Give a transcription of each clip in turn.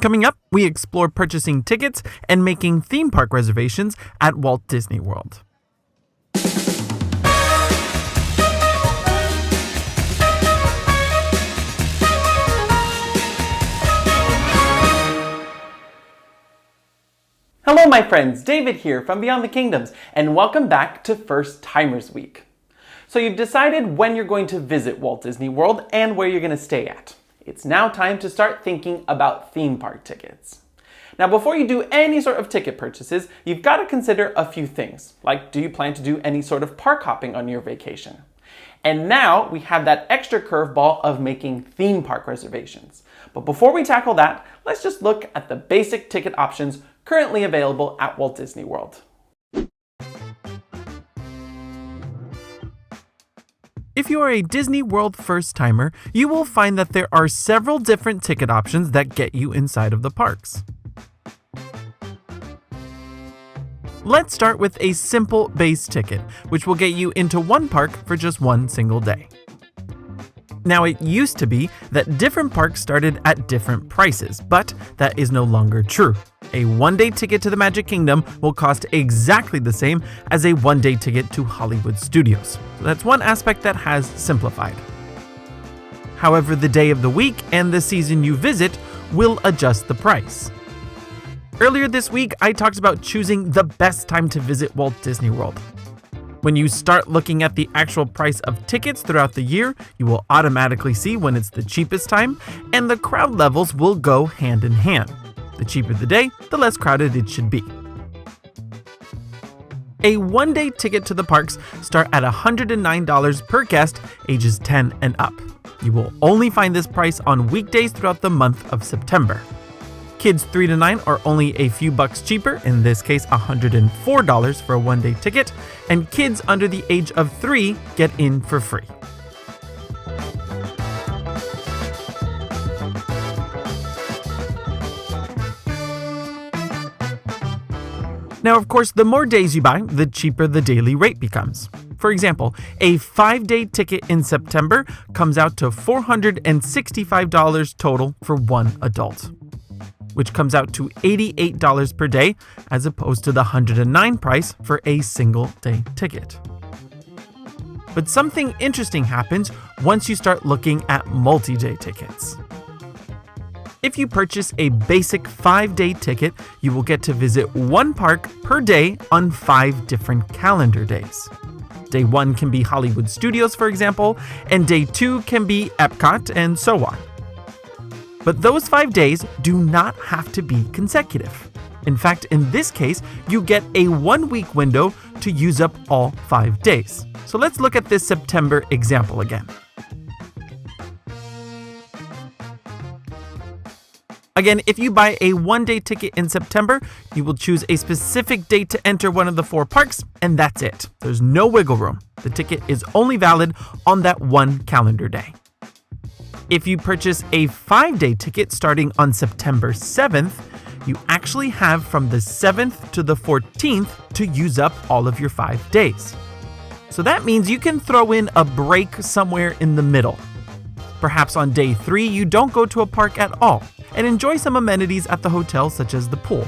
Coming up, we explore purchasing tickets and making theme park reservations at Walt Disney World. Hello my friends, David here from Beyond the Kingdoms, and welcome back to First Timers Week. So you've decided when you're going to visit Walt Disney World and where you're going to stay at. It's now time to start thinking about theme park tickets. Now before you do any sort of ticket purchases, you've got to consider a few things, like do you plan to do any sort of park hopping on your vacation? And now we have that extra curveball of making theme park reservations. But before we tackle that, let's just look at the basic ticket options currently available at Walt Disney World. If you are a Disney World first-timer, you will find that there are several different ticket options that get you inside of the parks. Let's start with a simple base ticket, which will get you into one park for just one single day. Now, it used to be that different parks started at different prices, but that is no longer true. A one-day ticket to the Magic Kingdom will cost exactly the same as a one-day ticket to Hollywood Studios. So that's one aspect that has simplified. However, the day of the week and the season you visit will adjust the price. Earlier this week, I talked about choosing the best time to visit Walt Disney World. When you start looking at the actual price of tickets throughout the year, you will automatically see when it's the cheapest time, and the crowd levels will go hand in hand. The cheaper the day, the less crowded it should be. A one-day ticket to the parks start at $109 per guest, ages 10 and up. You will only find this price on weekdays throughout the month of September. Kids 3 to 9 are only a few bucks cheaper, in this case $104 for a one-day ticket, and kids under the age of 3 get in for free. Now, of course, the more days you buy, the cheaper the daily rate becomes. For example, a 5-day ticket in September comes out to $465 total for one adult, which comes out to $88 per day as opposed to the $109 price for a single day ticket. But something interesting happens once you start looking at multi-day tickets. If you purchase a basic 5-day ticket, you will get to visit one park per day on 5 different calendar days. Day 1 can be Hollywood Studios, for example, and day 2 can be Epcot, and so on. But those 5 days do not have to be consecutive. In fact, in this case, you get a 1-week window to use up all 5 days. So let's look at this September example again. Again, if you buy a 1-day ticket in September, you will choose a specific date to enter one of the 4 parks, and that's it. There's no wiggle room. The ticket is only valid on that one calendar day. If you purchase a 5-day ticket starting on September 7th, you actually have from the 7th to the 14th to use up all of your 5 days. So that means you can throw in a break somewhere in the middle. Perhaps on day 3 you don't go to a park at all and enjoy some amenities at the hotel such as the pool.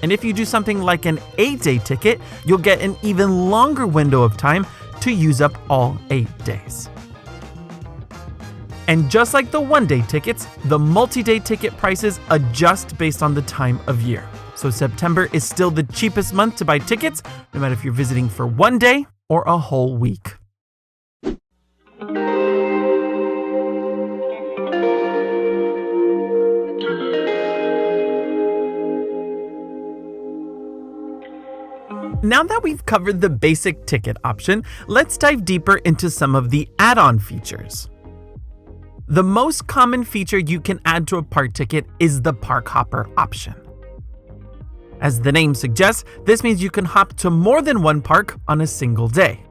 And if you do something like an 8-day ticket, you'll get an even longer window of time to use up all 8 days. And just like the 1-day tickets, the multi-day ticket prices adjust based on the time of year. So September is still the cheapest month to buy tickets, no matter if you're visiting for 1 day or a whole week. Now that we've covered the basic ticket option, let's dive deeper into some of the add-on features. The most common feature you can add to a park ticket is the Park Hopper option. As the name suggests, this means you can hop to more than one park on a single day.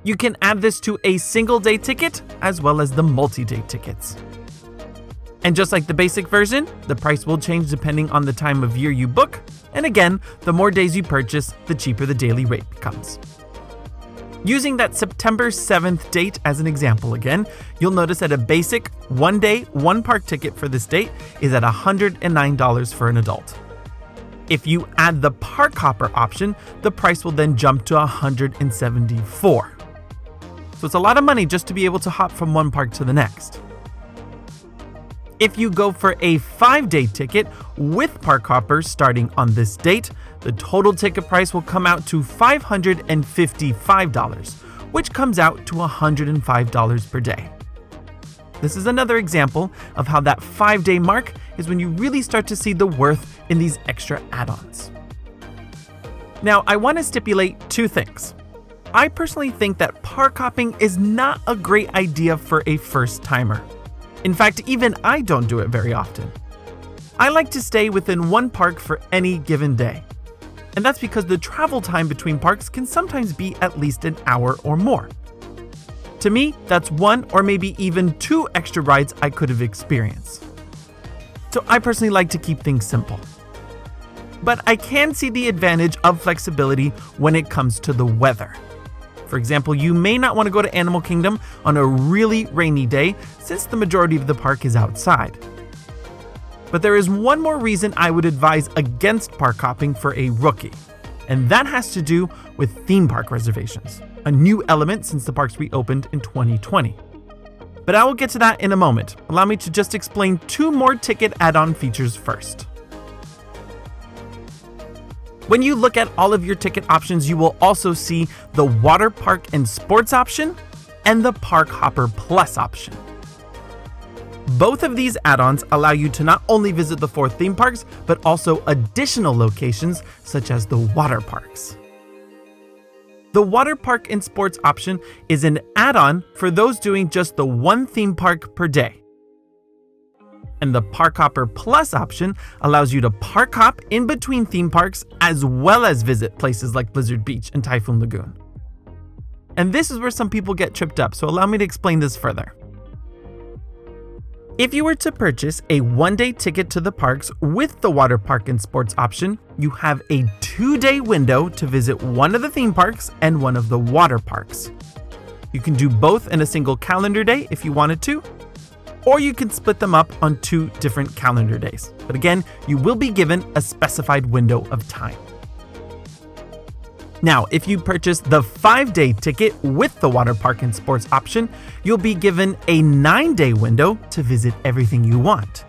You can add this to a single day ticket as well as the multi-day tickets. And just like the basic version, the price will change depending on the time of year you book. And again, the more days you purchase, the cheaper the daily rate becomes. Using that September 7th date as an example again, you'll notice that a basic one-day, one-park ticket for this date is at $109 for an adult. If you add the park hopper option, the price will then jump to $174. So it's a lot of money just to be able to hop from one park to the next. If you go for a 5-day ticket with park hoppers starting on this date, the total ticket price will come out to $555, which comes out to $105 per day. This is another example of how that 5-day mark is when you really start to see the worth in these extra add-ons. Now, I want to stipulate two things. I personally think that park hopping is not a great idea for a first-timer. In fact, even I don't do it very often. I like to stay within one park for any given day. And that's because the travel time between parks can sometimes be at least an hour or more. To me, that's one or maybe even two extra rides I could have experienced. So I personally like to keep things simple. But I can see the advantage of flexibility when it comes to the weather. For example, you may not want to go to Animal Kingdom on a really rainy day since the majority of the park is outside. But there is one more reason I would advise against park hopping for a rookie, and that has to do with theme park reservations, a new element since the parks reopened in 2020. But I will get to that in a moment. Allow me to just explain two more ticket add-on features first. When you look at all of your ticket options, you will also see the Water Park and Sports option and the Park Hopper Plus option. Both of these add-ons allow you to not only visit the 4 theme parks, but also additional locations such as the water parks. The Water Park and Sports option is an add-on for those doing just the one theme park per day. And the Park Hopper Plus option allows you to park hop in between theme parks as well as visit places like Blizzard Beach and Typhoon Lagoon. And this is where some people get tripped up, so allow me to explain this further. If you were to purchase a one-day ticket to the parks with the Water Park and Sports option, you have a 2-day window to visit one of the theme parks and one of the water parks. You can do both in a single calendar day if you wanted to, or you can split them up on 2 different calendar days. But again, you will be given a specified window of time. Now, if you purchase the 5-day ticket with the Water Park and Sports option, you'll be given a 9-day window to visit everything you want.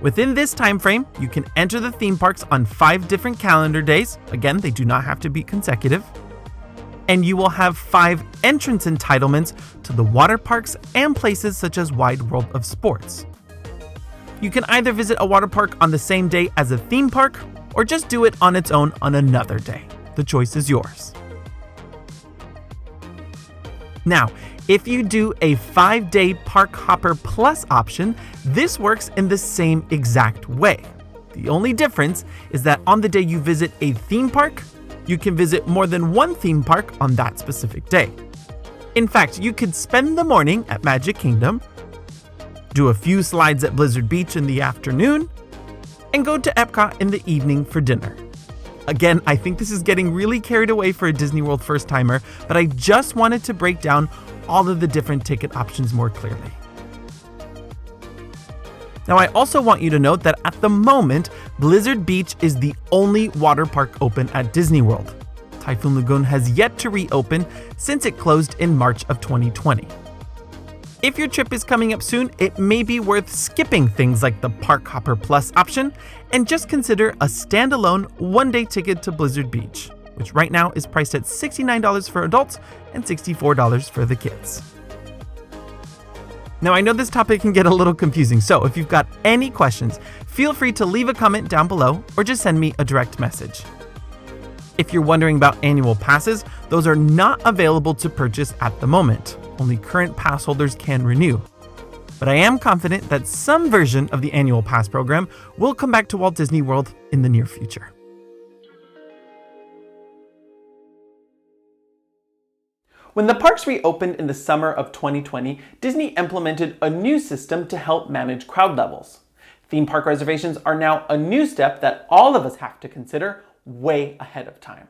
Within this time frame, you can enter the theme parks on 5 different calendar days. Again, they do not have to be consecutive. And you will have 5 entrance entitlements to the water parks and places such as Wide World of Sports. You can either visit a water park on the same day as a theme park, or just do it on its own on another day. The choice is yours. Now, if you do a 5-day Park Hopper Plus option, this works in the same exact way. The only difference is that on the day you visit a theme park, you can visit more than one theme park on that specific day. In fact, you could spend the morning at Magic Kingdom, do a few slides at Blizzard Beach in the afternoon, and go to Epcot in the evening for dinner. Again, I think this is getting really carried away for a Disney World first-timer, but I just wanted to break down all of the different ticket options more clearly. Now, I also want you to note that at the moment, Blizzard Beach is the only water park open at Disney World. Typhoon Lagoon has yet to reopen since it closed in March of 2020. If your trip is coming up soon, it may be worth skipping things like the Park Hopper Plus option and just consider a standalone one-day ticket to Blizzard Beach, which right now is priced at $69 for adults and $64 for the kids. Now, I know this topic can get a little confusing, so if you've got any questions, feel free to leave a comment down below or just send me a direct message. If you're wondering about annual passes, those are not available to purchase at the moment. Only current pass holders can renew. But I am confident that some version of the annual pass program will come back to Walt Disney World in the near future. When the parks reopened in the summer of 2020, Disney implemented a new system to help manage crowd levels. Theme park reservations are now a new step that all of us have to consider way ahead of time.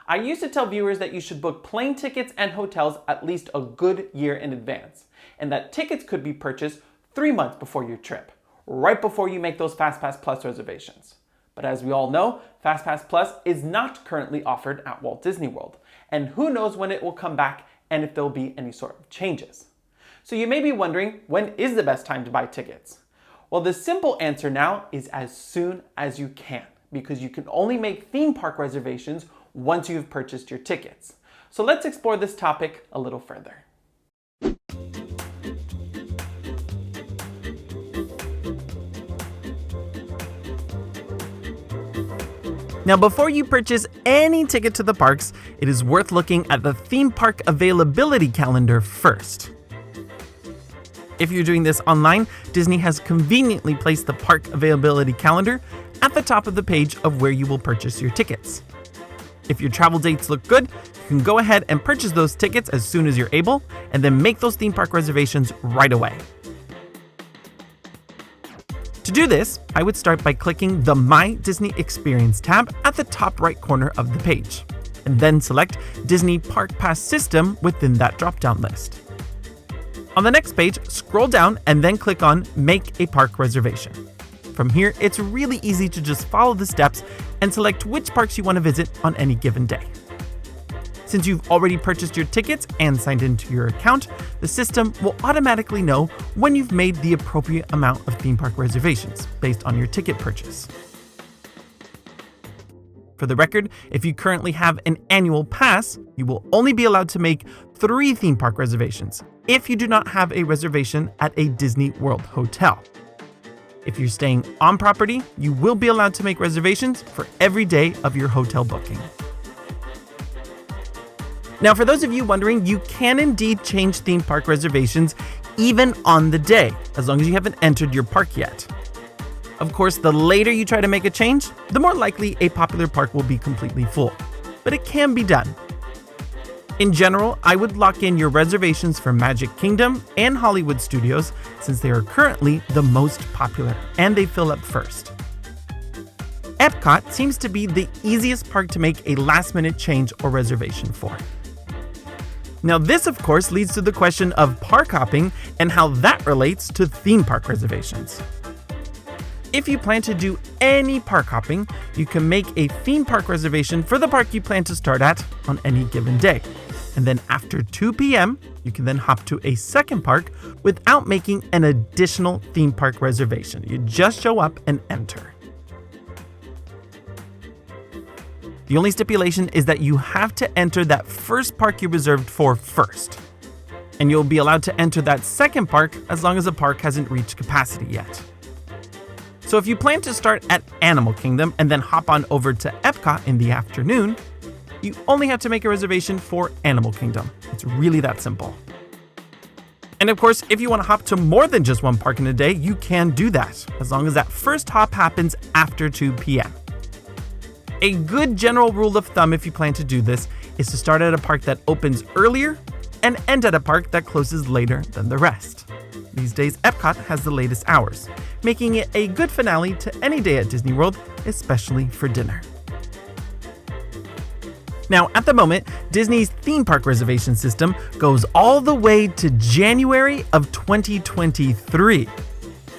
I used to tell viewers that you should book plane tickets and hotels at least a good year in advance, and that tickets could be purchased 3 months before your trip, right before you make those FastPass Plus reservations. But as we all know, FastPass Plus is not currently offered at Walt Disney World, and who knows when it will come back and if there will be any sort of changes. So you may be wondering, when is the best time to buy tickets? Well, the simple answer now is as soon as you can, because you can only make theme park reservations once you've purchased your tickets. So let's explore this topic a little further. Now, before you purchase any ticket to the parks, it is worth looking at the theme park availability calendar first. If you're doing this online, Disney has conveniently placed the park availability calendar at the top of the page of where you will purchase your tickets. If your travel dates look good, you can go ahead and purchase those tickets as soon as you're able, and then make those theme park reservations right away. To do this, I would start by clicking the My Disney Experience tab at the top right corner of the page, and then select Disney Park Pass System within that drop-down list. On the next page, scroll down and then click on Make a Park Reservation. From here, it's really easy to just follow the steps and select which parks you want to visit on any given day. Since you've already purchased your tickets and signed into your account, the system will automatically know when you've made the appropriate amount of theme park reservations based on your ticket purchase. For the record, if you currently have an annual pass, you will only be allowed to make 3 theme park reservations if you do not have a reservation at a Disney World hotel. If you're staying on property, you will be allowed to make reservations for every day of your hotel booking. Now, for those of you wondering, you can indeed change theme park reservations even on the day, as long as you haven't entered your park yet. Of course, the later you try to make a change, the more likely a popular park will be completely full, but it can be done. In general, I would lock in your reservations for Magic Kingdom and Hollywood Studios since they are currently the most popular and they fill up first. Epcot seems to be the easiest park to make a last-minute change or reservation for. Now, this of course leads to the question of park hopping and how that relates to theme park reservations. If you plan to do any park hopping, you can make a theme park reservation for the park you plan to start at on any given day. And then after 2 p.m., you can then hop to a second park without making an additional theme park reservation. You just show up and enter. The only stipulation is that you have to enter that first park you reserved for first. And you'll be allowed to enter that second park as long as the park hasn't reached capacity yet. So if you plan to start at Animal Kingdom and then hop on over to Epcot in the afternoon, you only have to make a reservation for Animal Kingdom. It's really that simple. And of course, if you want to hop to more than just one park in a day, you can do that, as long as that first hop happens after 2 p.m. A good general rule of thumb if you plan to do this is to start at a park that opens earlier and end at a park that closes later than the rest. These days, Epcot has the latest hours, making it a good finale to any day at Disney World, especially for dinner. Now, at the moment, Disney's theme park reservation system goes all the way to January of 2023.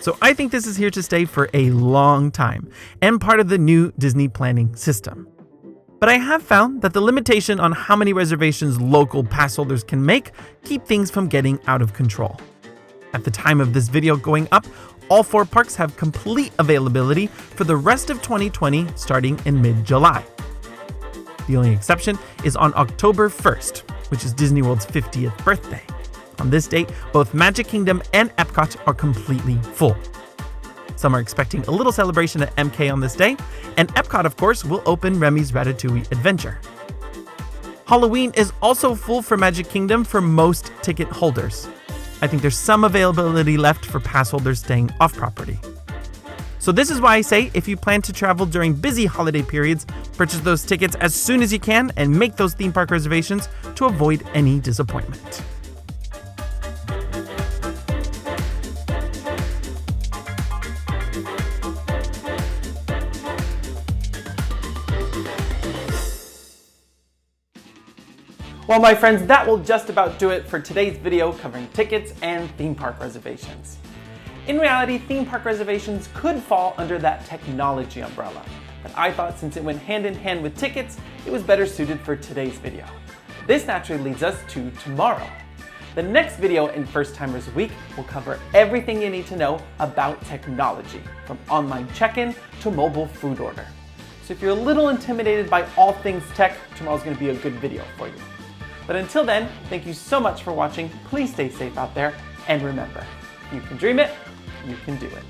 So I think this is here to stay for a long time and part of the new Disney planning system. But I have found that the limitation on how many reservations local pass holders can make keep things from getting out of control. At the time of this video going up, all 4 parks have complete availability for the rest of 2020 starting in mid-July. The only exception is on October 1st, which is Disney World's 50th birthday. On this date, both Magic Kingdom and Epcot are completely full. Some are expecting a little celebration at MK on this day, and Epcot, of course, will open Remy's Ratatouille Adventure. Halloween is also full for Magic Kingdom for most ticket holders. I think there's some availability left for pass holders staying off property. So this is why I say if you plan to travel during busy holiday periods, purchase those tickets as soon as you can and make those theme park reservations to avoid any disappointment. Well, my friends, that will just about do it for today's video covering tickets and theme park reservations. In reality, theme park reservations could fall under that technology umbrella, but I thought since it went hand in hand with tickets, it was better suited for today's video. This naturally leads us to tomorrow. The next video in First Timers Week will cover everything you need to know about technology, from online check-in to mobile food order. So if you're a little intimidated by all things tech, tomorrow's going to be a good video for you. But until then, thank you so much for watching. Please stay safe out there, and remember, you can dream it, you can do it.